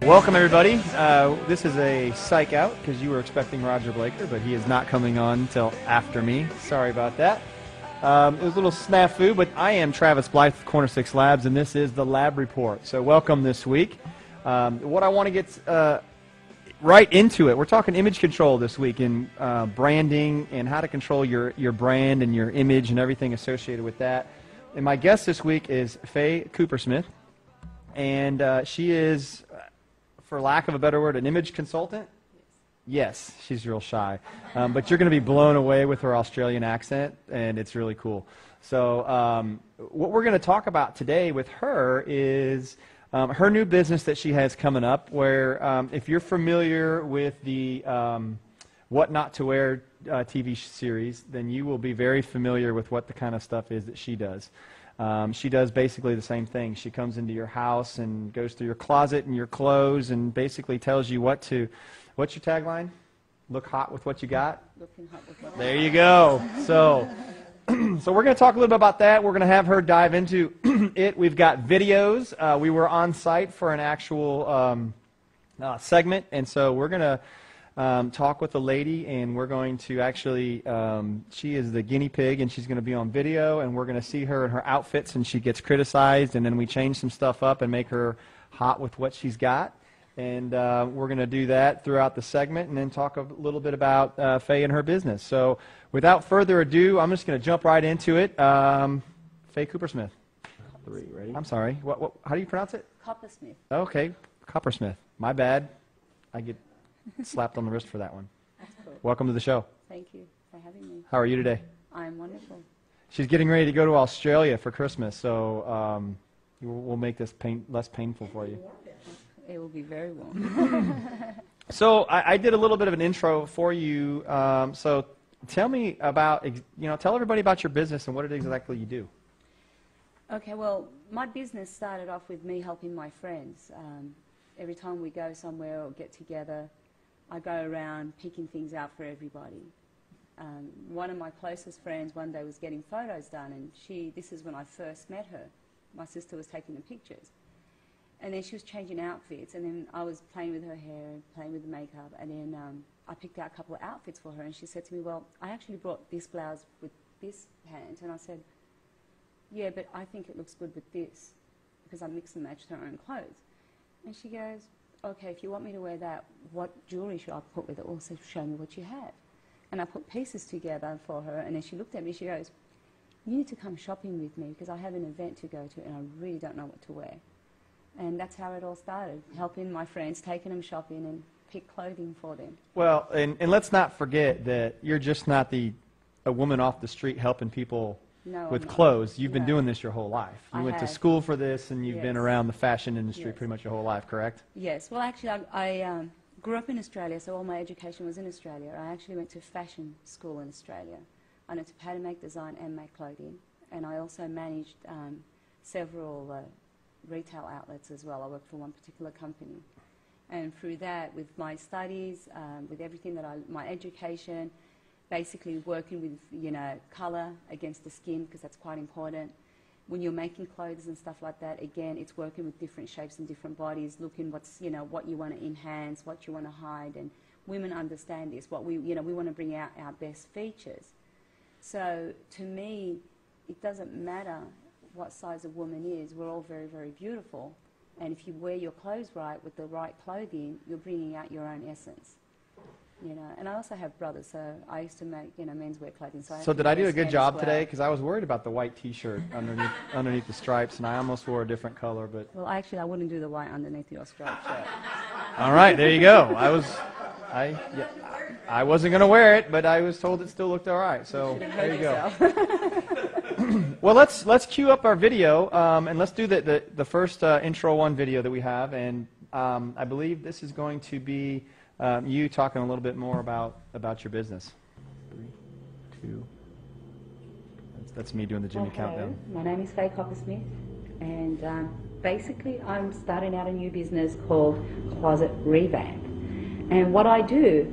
Welcome, everybody. This is a psych out because you were expecting Roger Blaker, but he is not coming on until after me. Sorry about that. It was a little snafu, but I am Travis Blythe with Corner 6 Labs, and this is the Lab Report. So welcome this week. What I want to get right into it, we're talking image control this week, and branding and how to control your brand and your image and everything associated with that. And my guest this week is Fay Coppersmith, and she is, for lack of a better word, an image consultant? Yes, she's real shy. But you're going to be blown away with her Australian accent, and it's really cool. So what we're going to talk about today with her is her new business that she has coming up, where if you're familiar with the What Not to Wear TV series, then you will be very familiar with what the kind of stuff is that she does. She does basically the same thing. She comes into your house and goes through your closet and your clothes and basically tells you what to, what's your tagline? Look hot with what you got? Looking hot with what There you go. So we're going to talk a little bit about that. We're going to have her dive into it. We've got videos. We were on site for an actual segment, and so we're going to talk with the lady, and we're going to actually, she is the guinea pig, and she's going to be on video, and we're going to see her in her outfits, and she gets criticized, and then we change some stuff up and make her hot with what she's got. And we're going to do that throughout the segment and then talk a little bit about Fay and her business. So without further ado, I'm just going to jump right into it. Fay Coppersmith. Ready? I'm sorry. How do you pronounce it? Coppersmith. Okay, Coppersmith. My bad. I get slapped on the wrist for that one. That's cool. Welcome to the show. Thank you for having me. How are you today? I'm wonderful. She's getting ready to go to Australia for Christmas, so we'll make this less painful for you. It will be very warm. So I did a little bit of an intro for you. So tell me about, tell everybody about your business and what it is exactly you do. Okay, well, my business started off with me helping my friends. Every time we go somewhere or get together, I go around picking things out for everybody. One of my closest friends one day was getting photos done, and this is when I first met her. My sister was taking the pictures. And then she was changing outfits, and then I was playing with her hair, playing with the makeup, and then I picked out a couple of outfits for her, and she said to me, well, I actually brought this blouse with this pant, and I said, yeah, but I think it looks good with this, because I mixed and matched her own clothes. And she goes, okay, if you want me to wear that, what jewellery should I put with it? Also, show me what you have. And I put pieces together for her, and then she looked at me, she goes, you need to come shopping with me, because I have an event to go to, and I really don't know what to wear. And that's how it all started, helping my friends, taking them shopping and pick clothing for them. Well, and let's not forget that you're just not a woman off the street helping people with clothes. You've been doing this your whole life. You went to school for this, and you've been around the fashion industry pretty much your whole life, correct? Yes. Well, actually, I grew up in Australia, so all my education was in Australia. I actually went to fashion school in Australia. I learned how to make design and make clothing. And I also managed several retail outlets as well. I worked for one particular company. And through that, with my studies, with everything that my education, basically working with, colour against the skin, because that's quite important. When you're making clothes and stuff like that, again, it's working with different shapes and different bodies, looking what you want to enhance, what you want to hide, and women understand this. We want to bring out our best features. So to me, it doesn't matter what size a woman is. We're all very, very beautiful. And if you wear your clothes right with the right clothing, you're bringing out your own essence. And I also have brothers, so I used to make, menswear clothing. So did I do a good job today? Because I was worried about the white T-shirt underneath the stripes, and I almost wore a different color. But well, actually, I wouldn't do the white underneath your striped shirt. All right, there you go. I wasn't going to wear it, but I was told it still looked all right. So there you go. Well, let's cue up our video, and let's do the first intro one video that we have, and I believe this is going to be you talking a little bit more about your business. 3, 2. That's me doing the Jimmy countdown. My name is Fay Coppersmith, and basically I'm starting out a new business called Closet Revamp. And what I do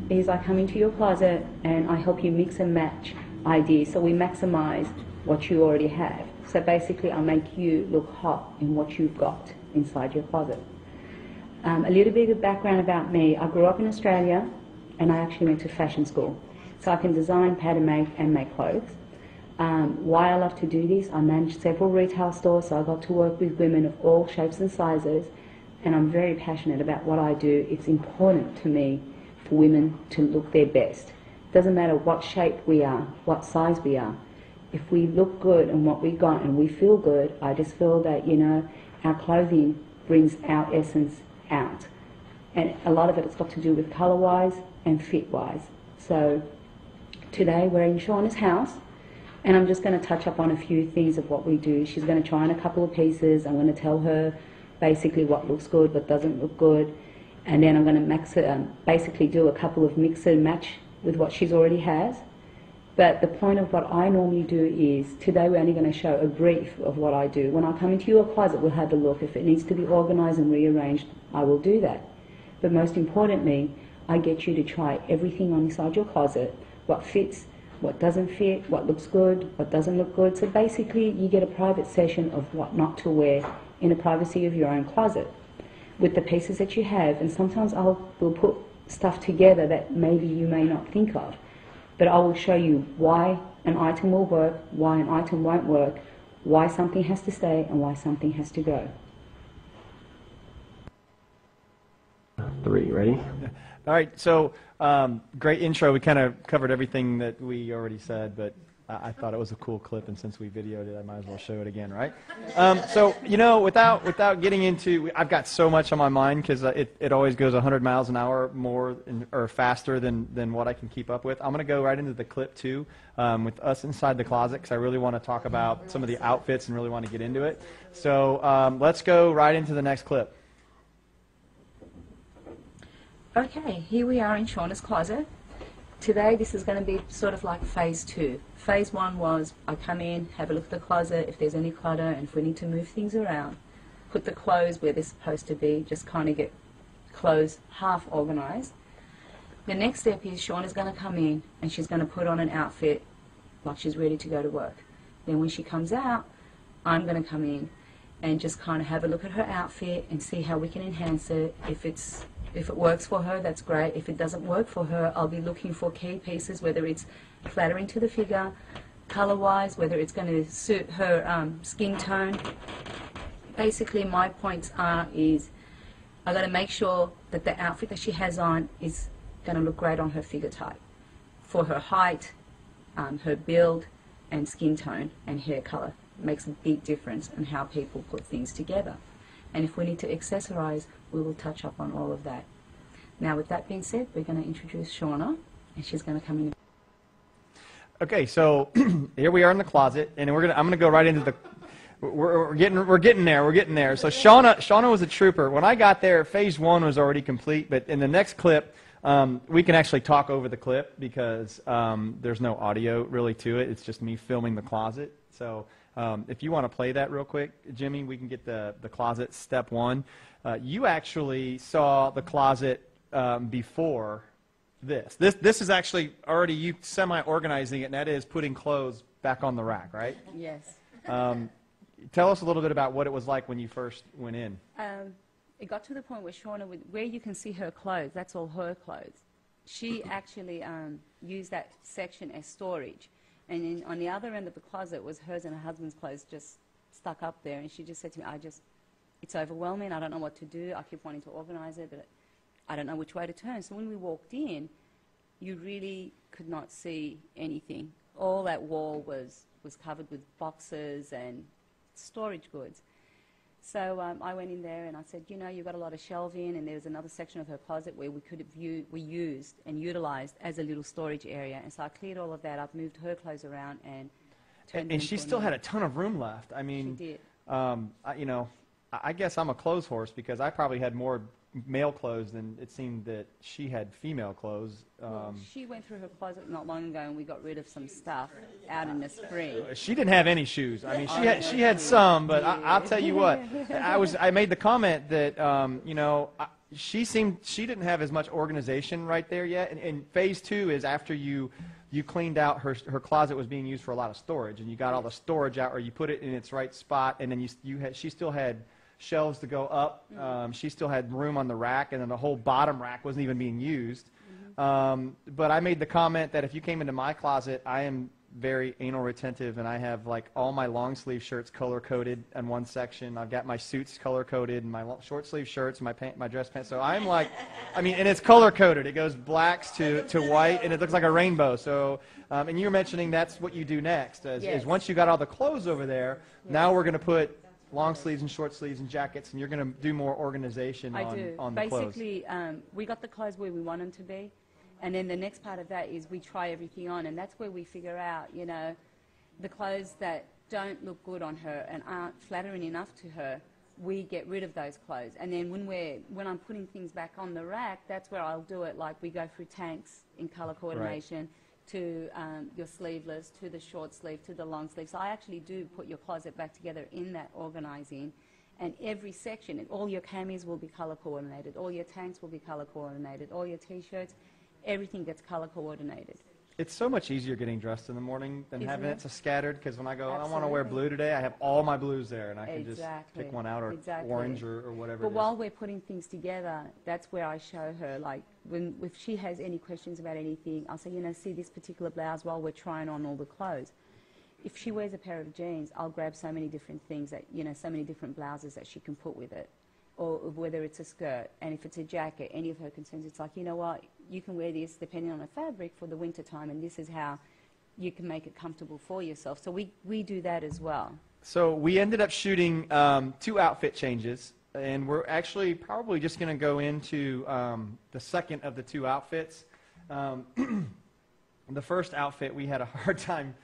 is I come into your closet and I help you mix and match ideas, so we maximize what you already have. So basically I make you look hot in what you've got inside your closet. A little bit of background about me. I grew up in Australia and I actually went to fashion school. So I can design, pattern make and make clothes. Why I love to do this, I manage several retail stores, so I got to work with women of all shapes and sizes, and I'm very passionate about what I do. It's important to me for women to look their best. It doesn't matter what shape we are, what size we are. If we look good and what we got and we feel good, I just feel that, you know, our clothing brings our essence out. And a lot of it has got to do with colour-wise and fit-wise. So today we're in Shauna's house, and I'm just going to touch up on a few things of what we do. She's going to try on a couple of pieces. I'm going to tell her basically what looks good, what doesn't look good, and then I'm going to basically do a couple of mix and match with what she's already has. But the point of what I normally do is, today we're only going to show a brief of what I do. When I come into your closet, we'll have a look. If it needs to be organised and rearranged, I will do that. But most importantly, I get you to try everything on inside your closet, what fits, what doesn't fit, what looks good, what doesn't look good. So basically, you get a private session of what not to wear in the privacy of your own closet with the pieces that you have. And sometimes we'll put stuff together that maybe you may not think of. But I will show you why an item will work, why an item won't work, why something has to stay, and why something has to go. 3, ready? All right, so great intro. We kind of covered everything that we already said, but I thought it was a cool clip, and since we videoed it, I might as well show it again, right? So, you know, without getting into, I've got so much on my mind because it always goes 100 miles an hour more or faster than what I can keep up with. I'm going to go right into the clip, too, with us inside the closet because I really want to talk about some of the outfits and really want to get into it. So let's go right into the next clip. Okay, here we are in Shauna's closet. Today this is going to be sort of like phase 2. Phase 1 was I come in, have a look at the closet, if there's any clutter, and if we need to move things around, put the clothes where they're supposed to be, just kind of get clothes half organised. The next step is Shauna's going to come in and she's going to put on an outfit like she's ready to go to work. Then when she comes out, I'm going to come in and just kind of have a look at her outfit and see how we can enhance it. If it works for her, that's great. If it doesn't work for her, I'll be looking for key pieces, whether it's flattering to the figure, colour-wise, whether it's going to suit her skin tone. Basically, my points is I've got to make sure that the outfit that she has on is going to look great on her figure type, for her height, her build, and skin tone and hair colour. It makes a big difference in how people put things together. And if we need to accessorize, we will touch up on all of that. Now, with that being said, we're going to introduce Shauna, and she's going to come in. Okay, so here we are in the closet, and I'm going to go right into the. We're getting there. So Shauna was a trooper. When I got there, phase 1 was already complete. But in the next clip, we can actually talk over the clip because there's no audio really to it. It's just me filming the closet. So. If you want to play that real quick, Jimmy, we can get the closet step 1. You actually saw the closet before this. This is actually already you semi-organizing it, and that is putting clothes back on the rack, right? Yes. Tell us a little bit about what it was like when you first went in. It got to the point where Shauna, where you can see her clothes, that's all her clothes. She actually used that section as storage. And then on the other end of the closet was hers and her husband's clothes just stuck up there. And she just said to me, it's overwhelming. I don't know what to do. I keep wanting to organize it, but I don't know which way to turn. So when we walked in, you really could not see anything. All that wall was covered with boxes and storage goods. So I went in there and I said, you know, you've got a lot of shelving, and there was another section of her closet where we used and utilized as a little storage area. And so I cleared all of that up, moved her clothes around, and turned And she still had a ton of room left. I mean, she did. You know, I guess I'm a clothes horse because I probably had more male clothes than it seemed that she had female clothes. Well, she went through her closet not long ago, and we got rid of some stuff out in the spring. She didn't have any shoes. I mean, she had some, but I'll tell you what. I made the comment that you know, she didn't have as much organization right there yet. And phase 2 is after you cleaned out her closet was being used for a lot of storage, and you got all the storage out, or you put it in its right spot, and then she still had shelves to go up. She still had room on the rack, and then the whole bottom rack wasn't even being used. But I made the comment that if you came into my closet, I am very anal retentive, and I have like all my long sleeve shirts color coded in one section. I've got my suits color coded, and my short sleeve shirts, and my dress pants. So I'm like, I mean, and it's color coded. It goes blacks to white, and it looks like a rainbow. So, and you were mentioning that's what you do next. Is once you got all the clothes over there, now we're going to put long sleeves and short sleeves and jackets, and you're going to do more organization on the clothes. Basically, we got the clothes where we want them to be. And then the next part of that is we try everything on, and that's where we figure out, you know, the clothes that don't look good on her and aren't flattering enough to her, we get rid of those clothes. And then when I'm putting things back on the rack, that's where I'll do it. Like we go through tanks in color coordination to your sleeveless, to the short sleeve, to the long sleeve. So I actually do put your closet back together in that organizing. And every section, all your camis will be color coordinated, all your tanks will be color coordinated, all your T-shirts, everything gets color coordinated. It's so much easier getting dressed in the morning than having it so scattered, because when I go, Absolutely. I want to wear blue today, I have all my blues there, and I can just pick one out, or orange, or whatever. But while we're putting things together, that's where I show her, like, if she has any questions about anything, I'll say, you know, see this particular blouse while we're trying on all the clothes. If she wears a pair of jeans, I'll grab so many different things that, you know, so many different blouses that she can put with it. Or whether it's a skirt, and if it's a jacket, any of her concerns, it's like, you know what, you can wear this depending on the fabric for the winter time, and this is how you can make it comfortable for yourself. So we do that as well. So we ended up shooting 2 outfit changes, and we're actually probably just going to go into the second of the 2 outfits. The first outfit, we had a hard time.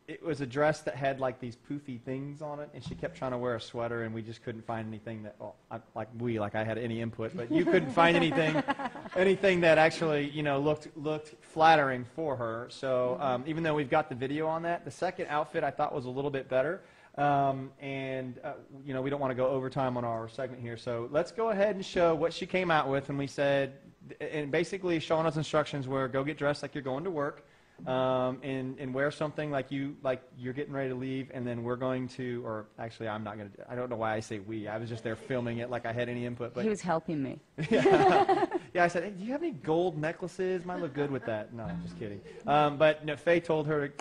It was a dress that had like these poofy things on it, and she kept trying to wear a sweater, and we just couldn't find anything that, well, like I had any input, but you couldn't find anything that actually, you know, looked flattering for her. So even though we've got the video on that, the second outfit I thought was a little bit better. You know, we don't want to go overtime on our segment here, so let's go ahead and show what she came out with. And we said, and basically Shauna's instructions were, go get dressed like you're going to work. And wear something like you're getting ready to leave, and then we're going to, or actually I'm not going to, I don't know why I say we, I was just there filming it like I had any input. But he was helping me. Yeah, I said, hey, do you have any gold necklaces? Might look good with that. No, I'm just kidding. But no, Fay told her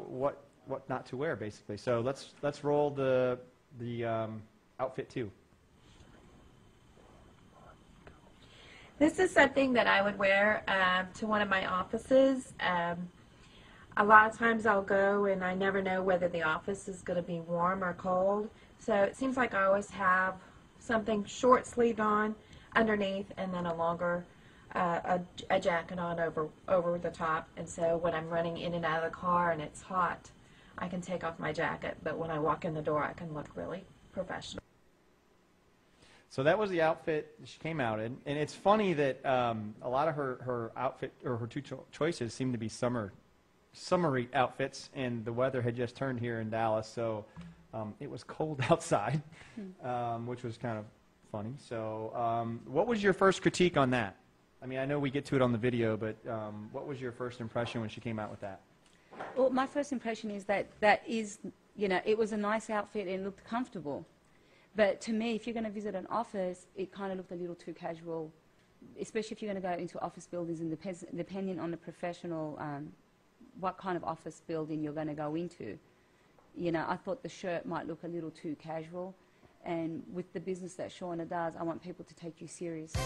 what not to wear, basically. So let's roll the outfit 2. This is something that I would wear to one of my offices. A lot of times I'll go and I never know whether the office is going to be warm or cold. So it seems like I always have something short sleeved on underneath, and then a longer a jacket on over the top. And so when I'm running in and out of the car and it's hot, I can take off my jacket. But when I walk in the door, I can look really professional. So that was the outfit she came out in, and it's funny that a lot of her outfit, or her 2 choices, seem to be summery outfits, and the weather had just turned here in Dallas, so it was cold outside, which was kind of funny. So what was your first critique on that? I mean, I know we get to it on the video, but what was your first impression when she came out with that? Well, my first impression is that is, you know, it was a nice outfit and looked comfortable. But to me, if you're going to visit an office, it kind of looked a little too casual, especially if you're going to go into office buildings, and depending on the professional, what kind of office building you're going to go into. You know, I thought the shirt might look a little too casual. And with the business that Shauna does, I want people to take you seriously.